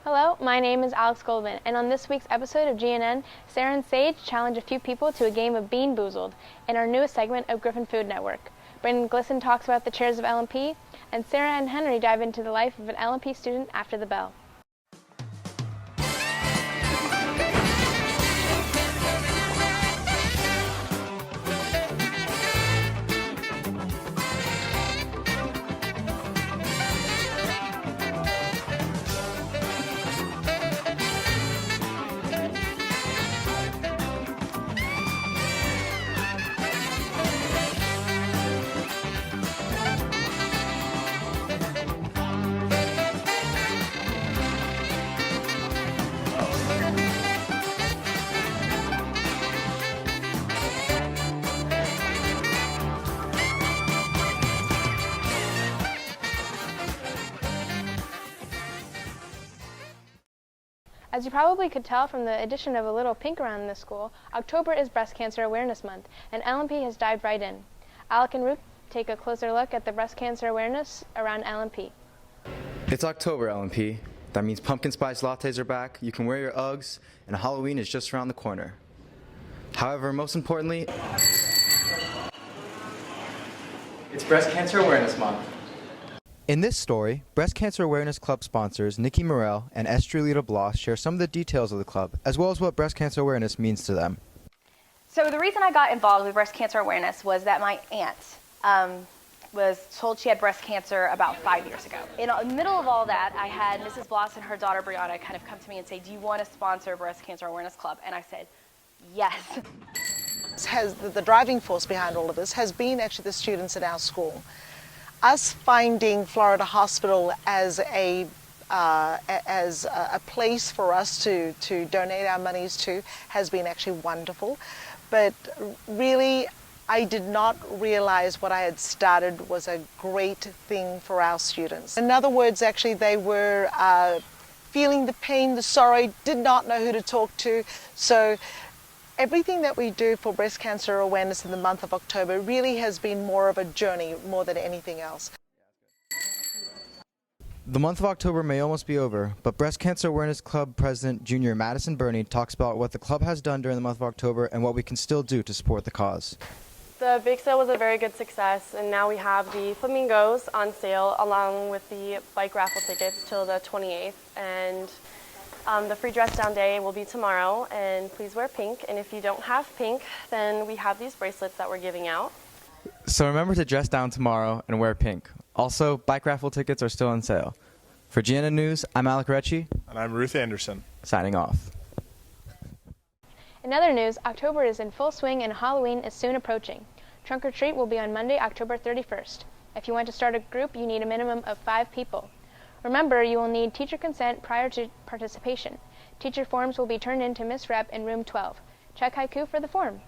Hello, my name is Alex Goldman, and on this week's episode of GNN, Sara and Sage challenge a few people to a game of Bean Boozled in our newest segment of Griffin Food Network. Brendan Glisson talks about the chairs of LMP, and Sara and Henry dive into the life of an LMP student after the bell. As you probably could tell from the addition of a little pink around this school, October is Breast Cancer Awareness Month, and LMP has dived right in. Alec and Ruth take a closer look at the breast cancer awareness around LMP. It's October, LMP. That means pumpkin spice lattes are back, you can wear your Uggs, and Halloween is just around the corner. However, most importantly, it's Breast Cancer Awareness Month. In this story, Breast Cancer Awareness Club sponsors Nikki Morel and Estrelita Bloss share some of the details of the club, as well as what breast cancer awareness means to them. So the reason I got involved with breast cancer awareness was that my aunt was told she had breast cancer about 5 years ago. In the middle of all that, I had Mrs. Bloss and her daughter Brianna kind of come to me and say, do you want to sponsor Breast Cancer Awareness Club? And I said, yes. The driving force behind all of this has been actually the students at our school. Us finding Florida Hospital as a place for us to donate our monies to has been actually wonderful. But really, I did not realize what I had started was a great thing for our students. In other words, actually, they were feeling the pain, the sorrow, did not know who to talk to. So everything that we do for breast cancer awareness in the month of October really has been more of a journey more than anything else. The month of October may almost be over, but Breast Cancer Awareness Club President Junior Madison Burney talks about what the club has done during the month of October and what we can still do to support the cause. The bake sale was a very good success, and now we have the flamingos on sale along with the bike raffle tickets till the 28th. And the free dress down day will be tomorrow, and please wear pink. And if you don't have pink, then we have these bracelets that we're giving out. So remember to dress down tomorrow and wear pink. Also, bike raffle tickets are still on sale. For GNN News, I'm Alec Recci. And I'm Ruth Anderson. Signing off. In other news, October is in full swing and Halloween is soon approaching. Trunk or Treat will be on Monday, October 31st. If you want to start a group, you need a minimum of 5 people. Remember, you will need teacher consent prior to participation. Teacher forms will be turned in to Miss Rep in room 12. Check Haiku for the form.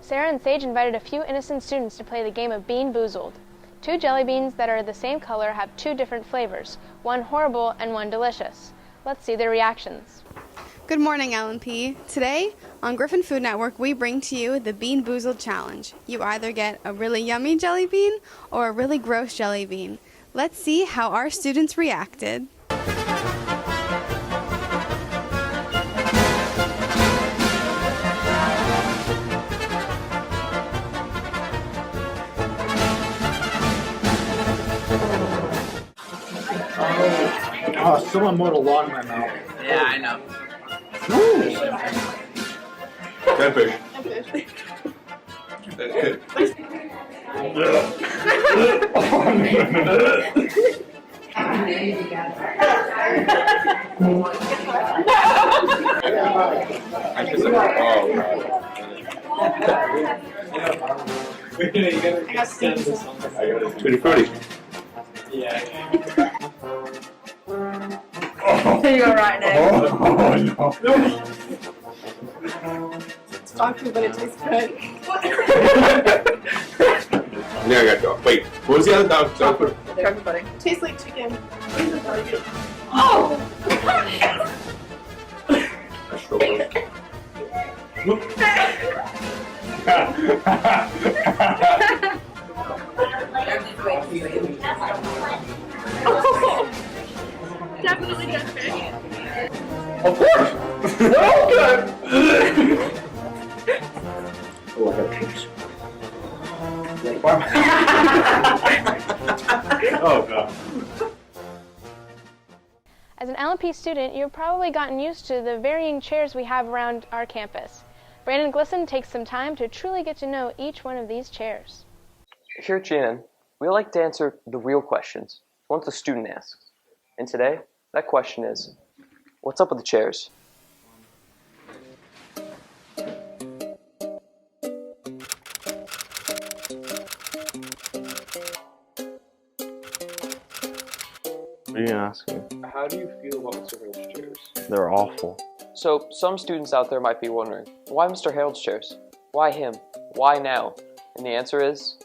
Sara and Sage invited a few innocent students to play the game of Bean Boozled. 2 jelly beans that are the same color have 2 different flavors, one horrible and one delicious. Let's see their reactions. Good morning, LMP. Today, on Griffin Food Network, we bring to you the Bean Boozled Challenge. You either get a really yummy jelly bean or a really gross jelly bean. Let's see how our students reacted. Oh, someone mowed a lawn in my mouth. Yeah, I know. Catfish. That's good. Tutti frutti. Yeah. You're right now. Oh, no. It's funky, but it tastes good. Yeah, I got to go. Wait, what was the other dog? Chocolate pudding. Tastes like chicken. Oh! Definitely catfish. Of course! Okay! Oh, I got pictures. Oh, God. As an LMP student, you've probably gotten used to the varying chairs we have around our campus. Brandon Glisson takes some time to truly get to know each one of these chairs. Here at GNN, we like to answer the real questions, what the student asks. And today, that question is, what's up with the chairs? What are you asking? How do you feel about Mr. Harold's chairs? They're awful. So, some students out there might be wondering, why Mr. Harold's chairs? Why him? Why now? And the answer is,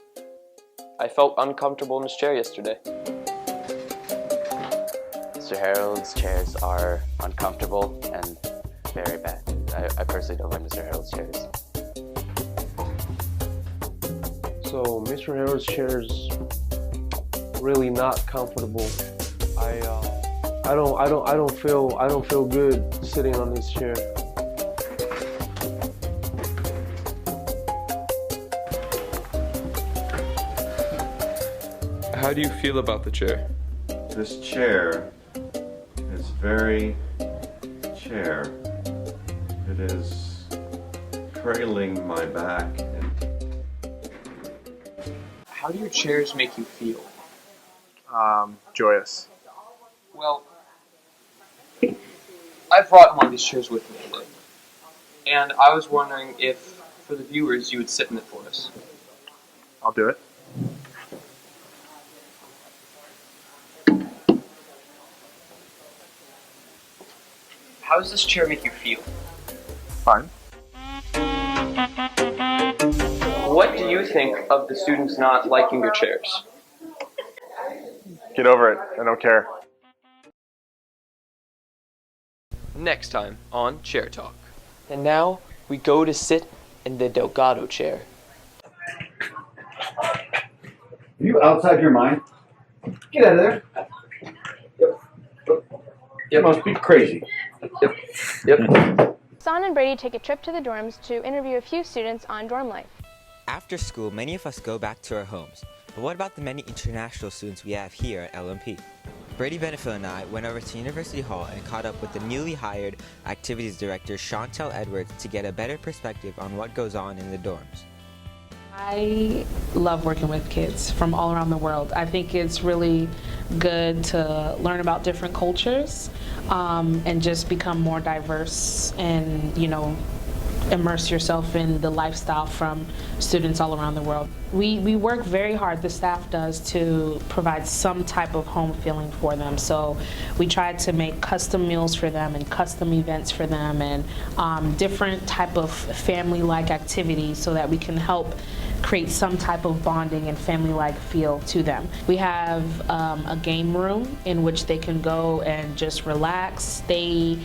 I felt uncomfortable in his chair yesterday. Mr. Harold's chairs are uncomfortable and very bad. I personally don't like Mr. Harold's chairs. So Mr. Harold's chair is really not comfortable. I don't feel good sitting on this chair. How do you feel about the chair? This chair is very chair. It is cradling my back. How do your chairs make you feel? Joyous. Well, I brought one of these chairs with me today, and I was wondering if, for the viewers, you would sit in it for us. I'll do it. How does this chair make you feel? Fine. What do you think of the students not liking your chairs? Get over it. I don't care. Next time on Chair Talk. And now we go to sit in the Delgado chair. Are you outside your mind? Get out of there. You must be crazy. Yep. Son and Brady take a trip to the dorms to interview a few students on dorm life. After school, many of us go back to our homes. But what about the many international students we have here at LMP? Brady Benefield and I went over to University Hall and caught up with the newly hired Activities Director Chantel Edwards to get a better perspective on what goes on in the dorms. I love working with kids from all around the world. I think it's really good to learn about different cultures and just become more diverse and, immerse yourself in the lifestyle from students all around the world. We work very hard, the staff does, to provide some type of home feeling for them. So we try to make custom meals for them and custom events for them and different type of family-like activities so that we can help create some type of bonding and family-like feel to them. We have a game room in which they can go and just relax. They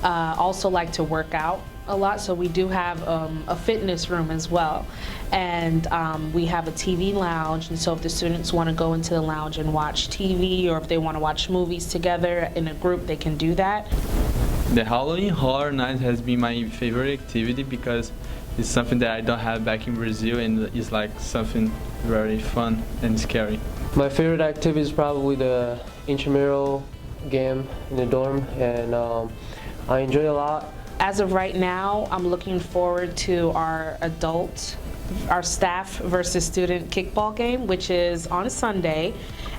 also like to work out a lot, so we do have a fitness room as well, and we have a TV lounge, and so if the students want to go into the lounge and watch TV, or if they want to watch movies together in a group, they can do that. The Halloween Horror Night has been my favorite activity because it's something that I don't have back in Brazil, and it's like something very fun and scary. My favorite activity is probably the intramural game in the dorm, and I enjoy it a lot. As of right now, I'm looking forward to our staff versus student kickball game, which is on Sunday.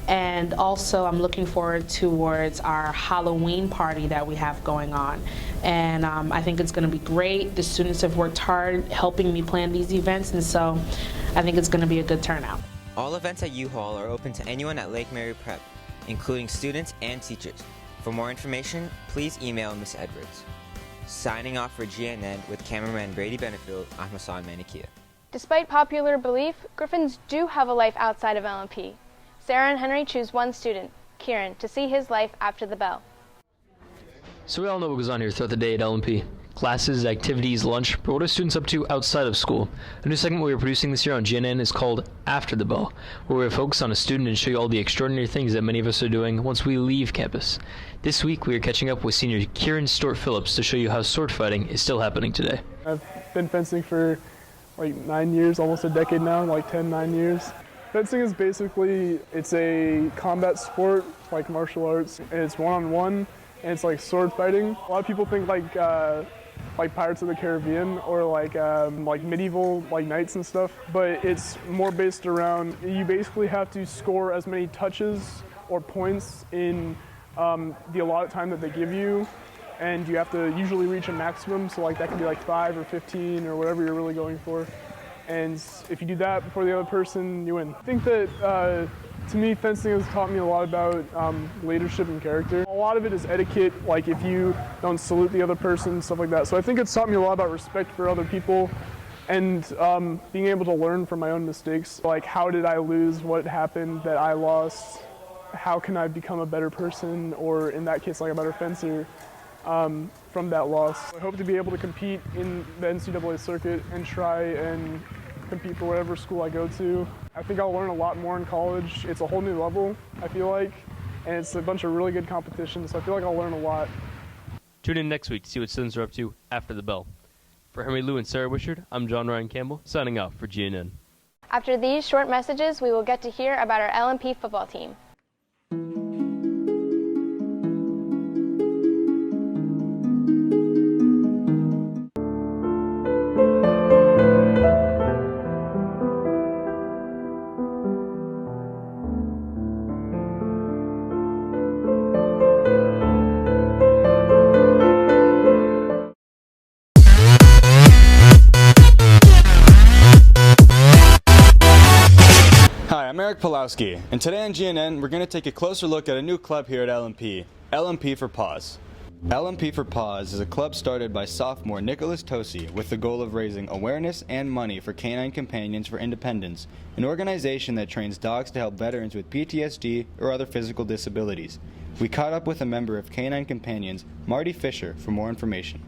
And also I'm looking forward towards our Halloween party that we have going on. And I think it's gonna be great. The students have worked hard helping me plan these events, and so I think it's gonna be a good turnout. All events at U-Hall are open to anyone at Lake Mary Prep, including students and teachers. For more information, please email Ms. Edwards. Signing off for GNN with cameraman Brady Benefield, I'm Hassan Manikia. Despite popular belief, Griffins do have a life outside of LMP. Sarah and Henry choose one student, Kieran, to see his life after the bell. So we all know what goes on here throughout the day at LMP. classes, activities, lunch, but what are students up to outside of school? A new segment we are producing this year on GNN is called After the Bell, where we focus on a student and show you all the extraordinary things that many of us are doing once we leave campus. This week we are catching up with senior Kieran Stort Phillips to show you how sword fighting is still happening today. I've been fencing for like 9 years, almost a decade now, like 9 years. Fencing is basically, it's a combat sport, like martial arts, and it's one-on-one. And it's like sword fighting. A lot of people think like Pirates of the Caribbean or like medieval like knights and stuff, but it's more based around you basically have to score as many touches or points in the allotted time that they give you, and you have to usually reach a maximum. So like that can be like 5 or 15 or whatever you're really going for. And if you do that before the other person, you win. I think that to me, fencing has taught me a lot about leadership and character. A lot of it is etiquette, like if you don't salute the other person, stuff like that. So I think it's taught me a lot about respect for other people and being able to learn from my own mistakes. Like, how did I lose? What happened that I lost? How can I become a better person, or in that case, like a better fencer from that loss? I hope to be able to compete in the NCAA circuit and try and compete for whatever school I go to. I think I'll learn a lot more in college. It's a whole new level, I feel like, and it's a bunch of really good competitions, so I feel like I'll learn a lot. Tune in next week to see what students are up to after the bell. For Henry Lou and Sarah Wishard, I'm John Ryan Campbell, signing off for GNN. After these short messages, we will get to hear about our LMP football team. Pulowski, and today on GNN we're going to take a closer look at a new club here at LMP, LMP for Paws. LMP for Paws is a club started by sophomore Nicholas Tosi with the goal of raising awareness and money for Canine Companions for Independence, an organization that trains dogs to help veterans with PTSD or other physical disabilities. We caught up with a member of Canine Companions, Marty Fischer, for more information.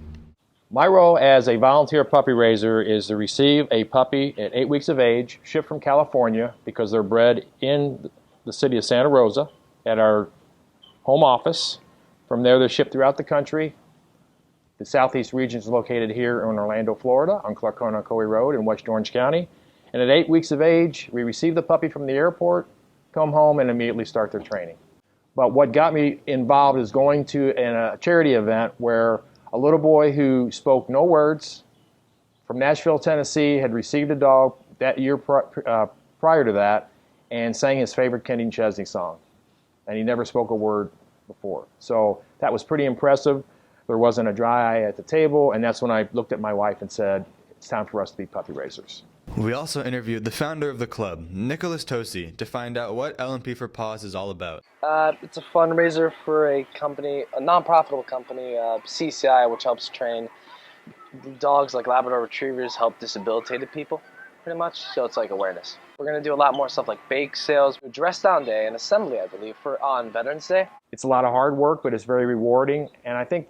My role as a volunteer puppy raiser is to receive a puppy at 8 weeks of age, shipped from California because they're bred in the city of Santa Rosa at our home office. From there, they're shipped throughout the country. The southeast region is located here in Orlando, Florida, on Clarkona-Coe Road in West Orange County. And at 8 weeks of age, we receive the puppy from the airport, come home, and immediately start their training. But what got me involved is going to a charity event where a little boy who spoke no words from Nashville, Tennessee, had received a dog that year prior to that and sang his favorite Kenny Chesney song. And he never spoke a word before. So that was pretty impressive. There wasn't a dry eye at the table, and that's when I looked at my wife and said, it's time for us to be puppy raisers. We also interviewed the founder of the club, Nicholas Tosi, to find out what LMP for Paws is all about. It's a fundraiser for a company, a non-profitable company, CCI, which helps train dogs like Labrador Retrievers, help disabilitated people, pretty much. So it's like awareness. We're going to do a lot more stuff like bake sales, dress down day, and assembly, I believe, on Veterans Day. It's a lot of hard work, but it's very rewarding. And I think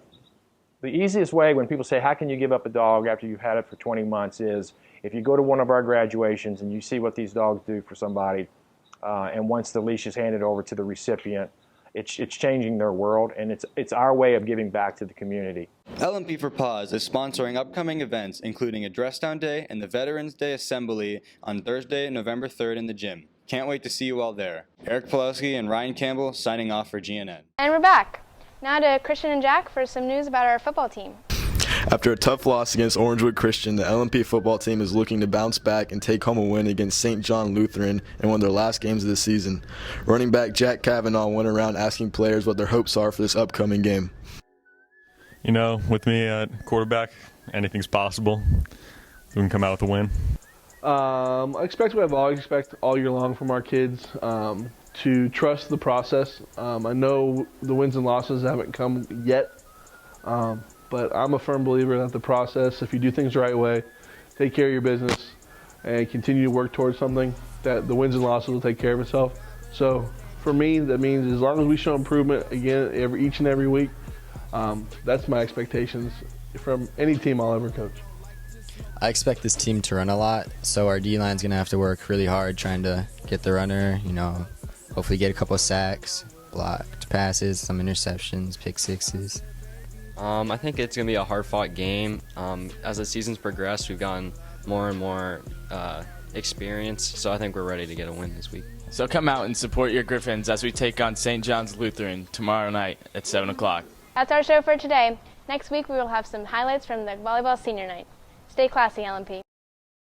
the easiest way when people say, how can you give up a dog after you've had it for 20 months is if you go to one of our graduations and you see what these dogs do for somebody, and once the leash is handed over to the recipient, it's changing their world, and it's our way of giving back to the community. LMP for Paws is sponsoring upcoming events, including a Dress Down Day and the Veterans Day Assembly on Thursday, November 3rd in the gym. Can't wait to see you all there. Eric Pulowski and Ryan Campbell signing off for GNN. And we're back. Now to Christian and Jack for some news about our football team. After a tough loss against Orangewood Christian, the LMP football team is looking to bounce back and take home a win against St. John Lutheran in one of their last games of the season. Running back Jack Kavanaugh went around asking players what their hopes are for this upcoming game. You know, with me at quarterback, anything's possible. We can come out with a win. I expect what I've always expected all year long from our kids, to trust the process. I know the wins and losses haven't come yet, but I'm a firm believer that the process, if you do things the right way, take care of your business, and continue to work towards something, that the wins and losses will take care of itself. So for me, that means as long as we show improvement again each and every week, That's my expectations from any team I'll ever coach. I expect this team to run a lot, so our D-line's going to have to work really hard trying to get the runner, hopefully get a couple of sacks, blocked passes, some interceptions, pick sixes. I think it's going to be a hard-fought game. As the season's progressed, we've gotten more and more experience, so I think we're ready to get a win this week. So come out and support your Griffins as we take on St. John's Lutheran tomorrow night at 7 o'clock. That's our show for today. Next week we will have some highlights from the volleyball senior night. Stay classy, LMP.